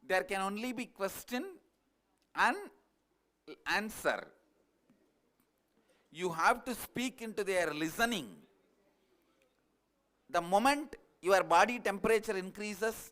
there can only be question and answer. You have to speak into their listening. The moment your body temperature increases,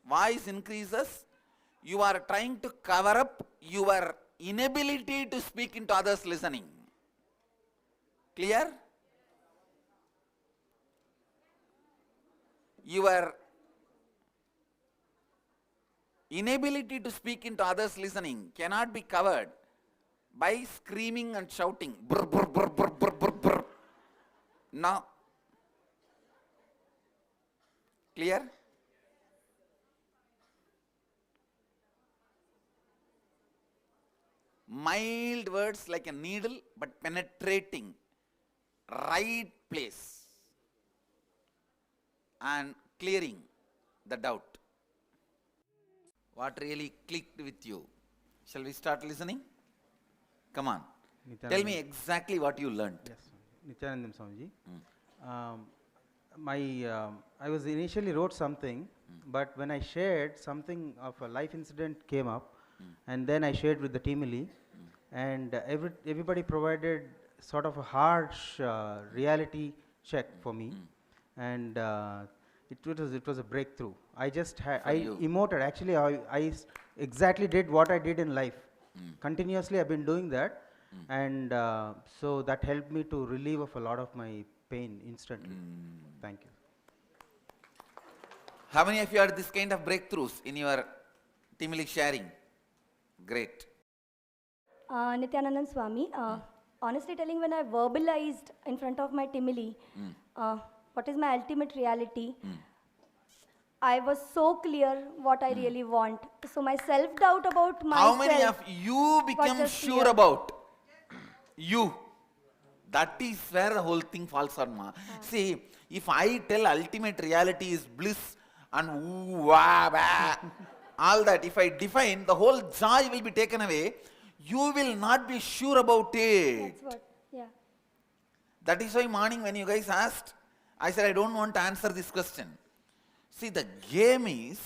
voice increases, you are trying to cover up your inability to speak into others' listening. Clear? Your inability to speak into others' listening cannot be covered by screaming and shouting. Brr, brr, brr, brr, brr, brr, brr. No. Clear? Mild words like a needle, but penetrating. Right place. And clearing the doubt. What really clicked with you? Shall we start listening? Come on. Tell me exactly what you learned. Yes, Nithyananda Swamiji. I was initially wrote something, but when I shared, something of a life incident came up, and then I shared with the team, and everybody provided sort of a harsh reality check for me, and it was a breakthrough. I emoted. Actually, I exactly did what I did in life. Continuously, I've been doing that, and so that helped me to relieve of a lot of my pain instantly. Thank you. How many of you had this kind of breakthroughs in your teamly sharing? Great. Nithyananda Swami, honestly telling, when I verbalized in front of my Timili, what is my ultimate reality, I was so clear what I really want. So my self-doubt about myself. How many of you become sure clear. about you? That is where the whole thing falls on. See, if I tell ultimate reality is bliss and ooh, wah, bah, all that, if I define, the whole joy will be taken away. You will not be sure about it. That's what, yeah. That is why morning when you guys asked, I said I don't want to answer this question. See, the game is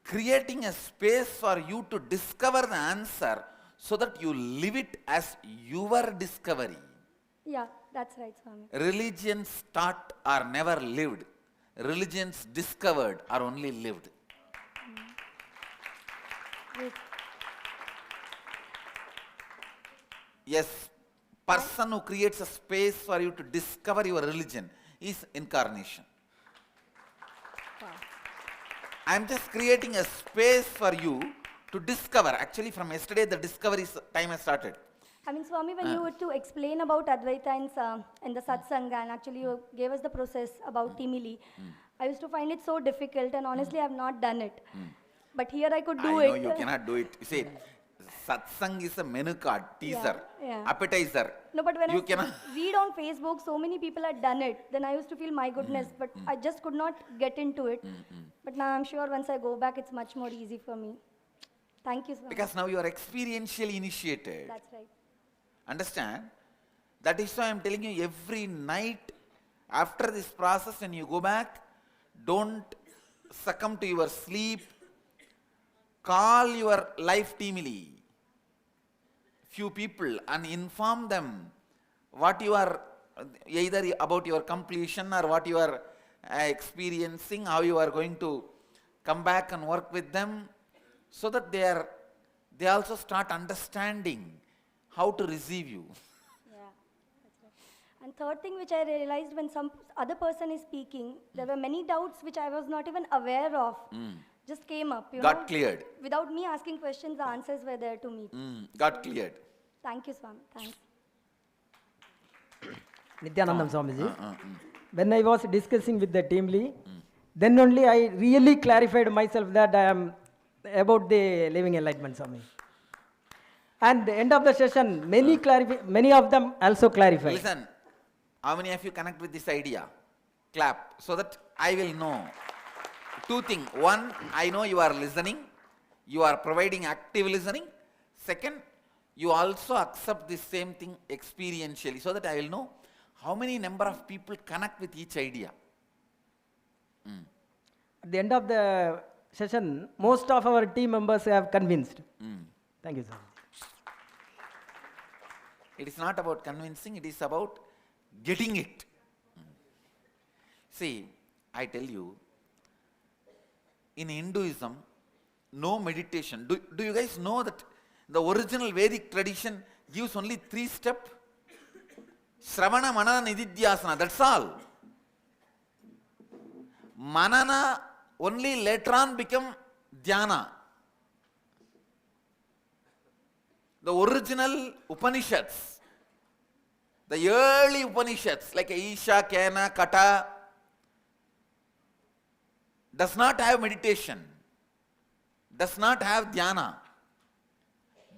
creating a space for you to discover the answer so that you live it as your discovery. Yeah, that's right, Swami. Religions taught are never lived. Religions discovered are only lived. Great. Yes, person who creates a space for you to discover your religion is incarnation. Wow. I am just creating a space for you to discover. Actually, from yesterday, the discovery time has started. I mean, Swami, when you were to explain about Advaita in the Satsanga, and actually you gave us the process about Timili, I used to find it so difficult, and honestly, I have not done it. But here I could do it. I know you cannot do it. You see, Satsang is a menu card, teaser, appetizer. No, but when you I read on Facebook, so many people had done it. Then I used to feel, my goodness, but I just could not get into it. But now I'm sure once I go back, it's much more easy for me. Thank you, Swami. Because now you are experientially initiated. That's right. Understand? That is why I'm telling you, every night after this process, when you go back, don't succumb to your sleep. Call your life teamily, few people, and inform them what you are, either about your completion or what you are experiencing, how you are going to come back and work with them, so that they also start understanding how to receive you. Yeah, that's right. And third thing which I realized, when some other person is speaking, there were many doubts which I was not even aware of. Just came up, Got cleared. Without me asking questions, the answers were there to meet. Got cleared. Thank you, Swami. Thanks. Nithyananda Swamiji. When I was discussing with the team, then only I really clarified myself that I am about the living enlightenment, Swami. And the end of the session, many of them also clarified. Listen, how many of you connect with this idea? Clap, so that I will know. Two things. One, I know you are listening. You are providing active listening. Second, you also accept the same thing experientially, so that I will know how many number of people connect with each idea. At the end of the session, most of our team members have convinced. Thank you, sir. It is not about convincing, it is about getting it. See, I tell you, in Hinduism, no meditation. Do you guys know that the original Vedic tradition gives only 3 steps? Shravana, Manana, Nididhyasana, that's all. Manana only later on become Dhyana. The original Upanishads, the early Upanishads like Isha, Kena, Kata, does not have meditation, does not have dhyana.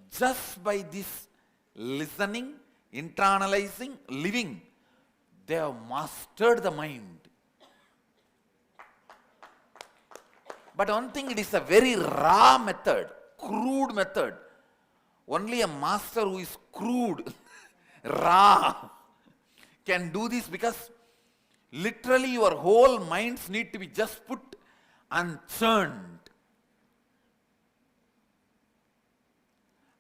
Just by this listening, internalizing, living, they have mastered the mind. But one thing, it is a very raw method, crude method. Only a master who is crude, raw, can do this, because literally your whole minds need to be just put and churned.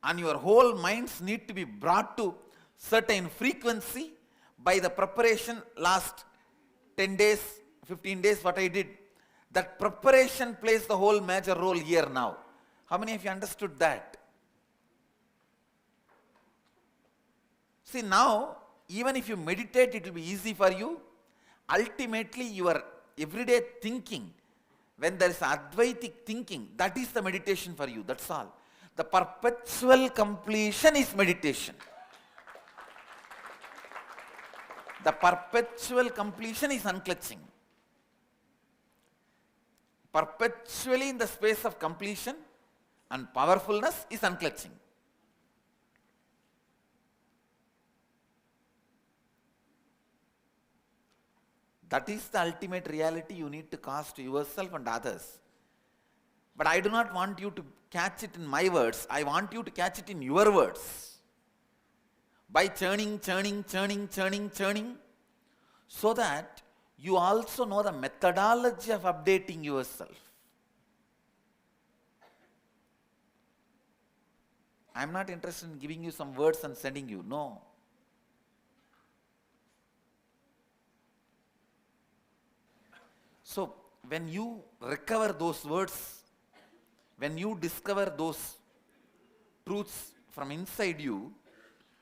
And your whole minds need to be brought to certain frequency by the preparation last 10 days, 15 days what I did. That preparation plays the whole major role here now. How many of you understood that? See, now, even if you meditate, it will be easy for you. Ultimately, your everyday thinking, when there is Advaitic thinking, that is the meditation for you, that's all. The perpetual completion is meditation. The perpetual completion is unclutching. Perpetually in the space of completion and powerfulness is unclutching. That is the ultimate reality you need to cast to yourself and others. But I do not want you to catch it in my words. I want you to catch it in your words. By churning, so that you also know the methodology of updating yourself. I am not interested in giving you some words and sending you. No. So, when you recover those words, when you discover those truths from inside you,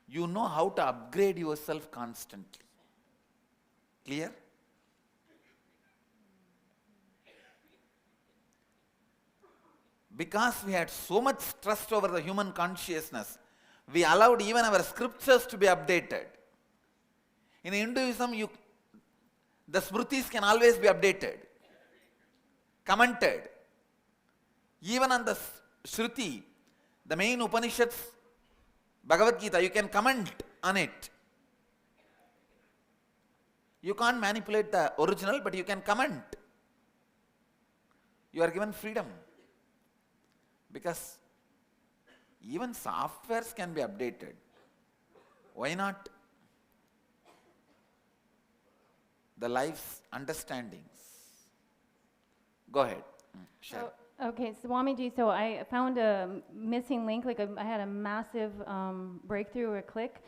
you know how to upgrade yourself constantly. Clear? Because we had so much trust over the human consciousness, we allowed even our scriptures to be updated. In Hinduism, the smritis can always be updated, commented. Even on the Shruti, the main Upanishads, Bhagavad Gita, you can comment on it. You can't manipulate the original, but you can comment. You are given freedom. Because even softwares can be updated. Why not? The life's understandings. Go ahead. Share. Okay, Swamiji, so I found a missing link, I had a massive breakthrough or click.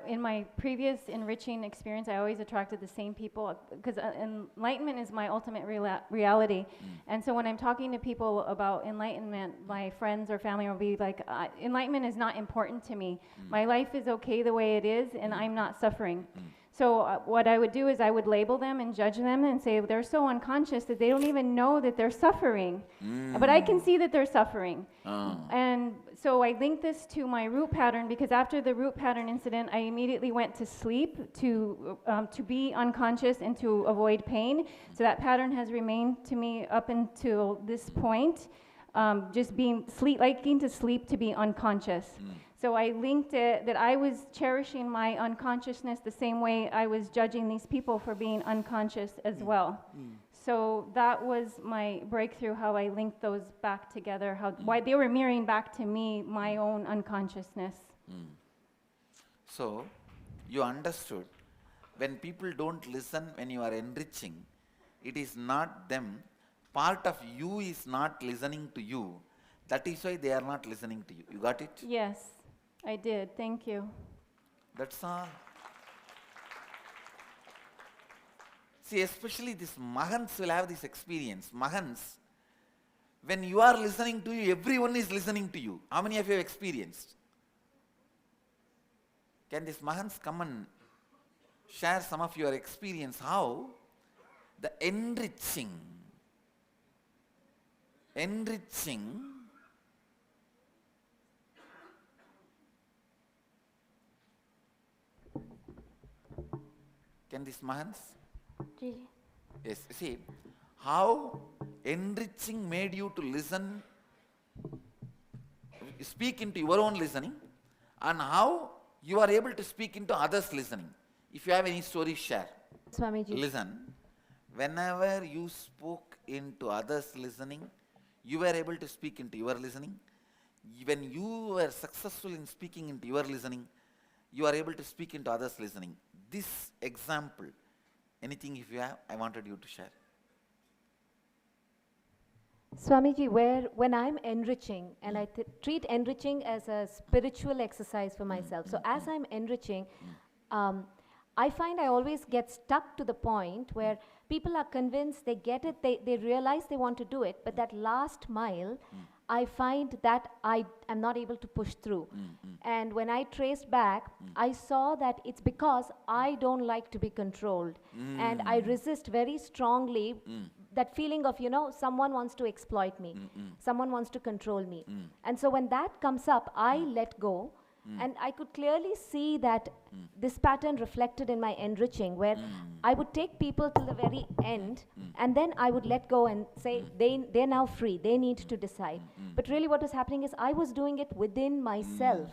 In my previous enriching experience, I always attracted the same people, because enlightenment is my ultimate reality. And so when I'm talking to people about enlightenment, my friends or family will be like, enlightenment is not important to me. My life is okay the way it is, and I'm not suffering. So what I would do is I would label them and judge them and say they're so unconscious that they don't even know that they're suffering. But I can see that they're suffering. And so I linked this to my root pattern, because after the root pattern incident, I immediately went to sleep to be unconscious and to avoid pain. So that pattern has remained to me up until this point, just liking to sleep to be unconscious. So I linked it that I was cherishing my unconsciousness the same way I was judging these people for being unconscious as well. So that was my breakthrough, how I linked those back together, why they were mirroring back to me my own unconsciousness. So, you understood, when people don't listen when you are enriching, it is not them, part of you is not listening to you. That is why they are not listening to you. You got it? Yes, I did. Thank you. That's all. See, especially these Mahants will have this experience. Mahants, when you are listening to you, everyone is listening to you. How many of you have experienced? Can these Mahants come and share some of your experience? How the enriching can these Mahants? Ji. Yes, see, how enriching made you to listen, speak into your own listening, and how you are able to speak into others' listening. If you have any story, share. Swamiji. Listen, whenever you spoke into others' listening, you were able to speak into your listening. When you were successful in speaking into your listening, you are able to speak into others' listening. This example, anything if you have, I wanted you to share. Swamiji, when I'm enriching, and I treat enriching as a spiritual exercise for myself. So as I'm enriching, I find I always get stuck to the point where people are convinced, they get it, they realize they want to do it, but that last mile, I find that I am not able to push through. And when I traced back, I saw that it's because I don't like to be controlled. And I resist very strongly that feeling of, someone wants to exploit me. Someone wants to control me. And so when that comes up, I let go. And I could clearly see that this pattern reflected in my enriching, where I would take people till the very end, and then I would let go and say, they're now free, they need to decide. But really what was happening is I was doing it within myself,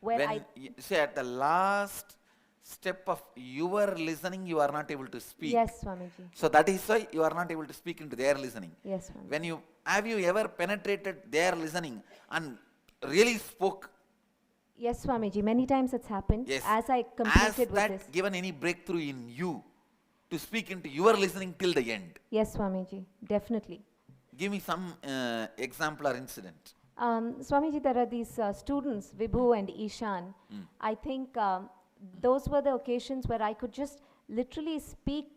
where When say at the last step of your listening, you are not able to speak. Yes, Swamiji. So that is why you are not able to speak into their listening. Yes, Swamiji. When have you ever penetrated their listening and really spoke? Yes, Swamiji. Many times it's happened. Yes. As I Has completed with that this. given any breakthrough in you to speak into your listening till the end? Yes, Swamiji. Definitely. Give me some example or incident. Swamiji, there are these students, Vibhu and Ishan. I think those were the occasions where I could just literally speak,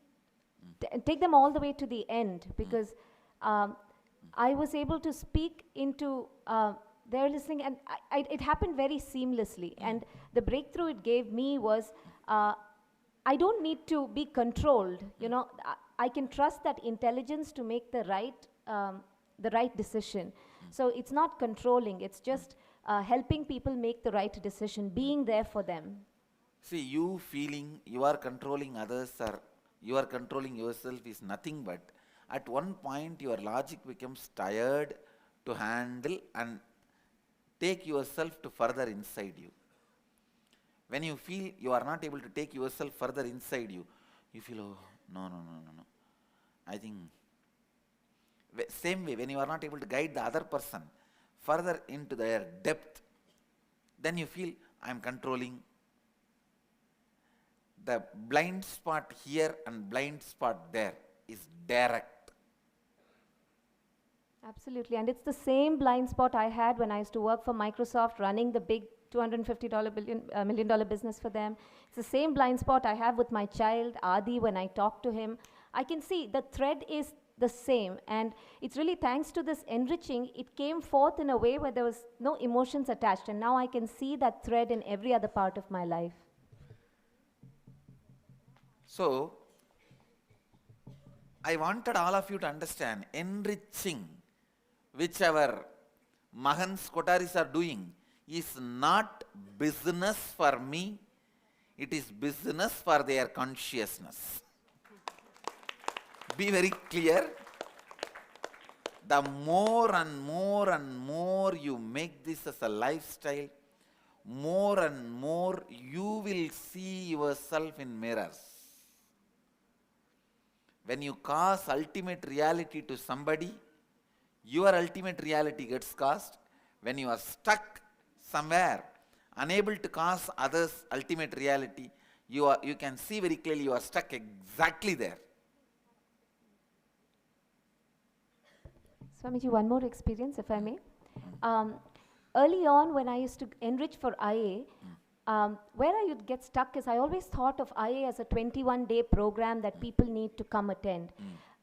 take them all the way to the end, because I was able to speak into their listening, and it happened very seamlessly. And the breakthrough it gave me was, I don't need to be controlled. I can trust that intelligence to make the right decision. So it's not controlling, it's just helping people make the right decision, being there for them. See, you feeling you are controlling others or you are controlling yourself is nothing but at one point your logic becomes tired to handle and take yourself to further inside you. When you feel you are not able to take yourself further inside you, you feel, oh, no. I think, same way, when you are not able to guide the other person further into their depth, then you feel, I am controlling. The blind spot here and blind spot there is direct. Absolutely, and it's the same blind spot I had when I used to work for Microsoft, running the big $250 million business for them. It's the same blind spot I have with my child, Adi, when I talk to him. I can see the thread is the same, and it's really thanks to this enriching, it came forth in a way where there was no emotions attached, and now I can see that thread in every other part of my life. So, I wanted all of you to understand, enriching, which our Mahans, Kotaris are doing, is not business for me, it is business for their consciousness. Be very clear. The more and more you make this as a lifestyle, more and more you will see yourself in mirrors. When you cause ultimate reality to somebody, your ultimate reality gets caused. When you are stuck somewhere, unable to cause others' ultimate reality, you can see very clearly you are stuck exactly there. Swamiji, one more experience, if I may. Early on, when I used to enrich for IA, where I would get stuck is I always thought of IA as a 21-day program that people need to come attend.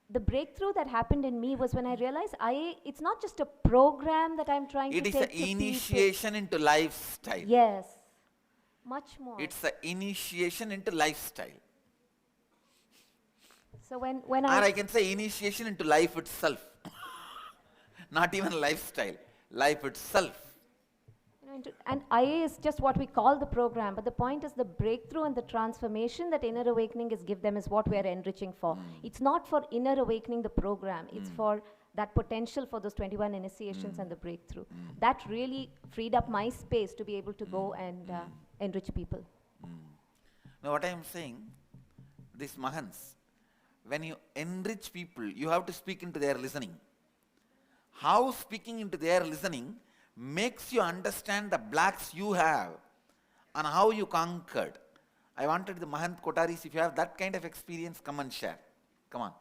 The breakthrough that happened in me was when I realized IA, it's not just a program that I'm trying It to is take an to people. initiation into lifestyle. Yes, much more. It's an initiation into lifestyle. So when Or I I can say initiation into life itself. Not even lifestyle, life itself. and IA is just what we call the program, but the point is the breakthrough and the transformation that inner awakening is give them is what we are enriching for. It's not for inner awakening the program, it's for that potential for those 21 initiations and the breakthrough. That really freed up my space to be able to go and enrich people. Now what I am saying, these Mahans, when you enrich people, you have to speak into their listening. How speaking into their listening makes you understand the blacks you have and how you conquered. I wanted the Mahant Kotaris, if you have that kind of experience, come and share. Come on.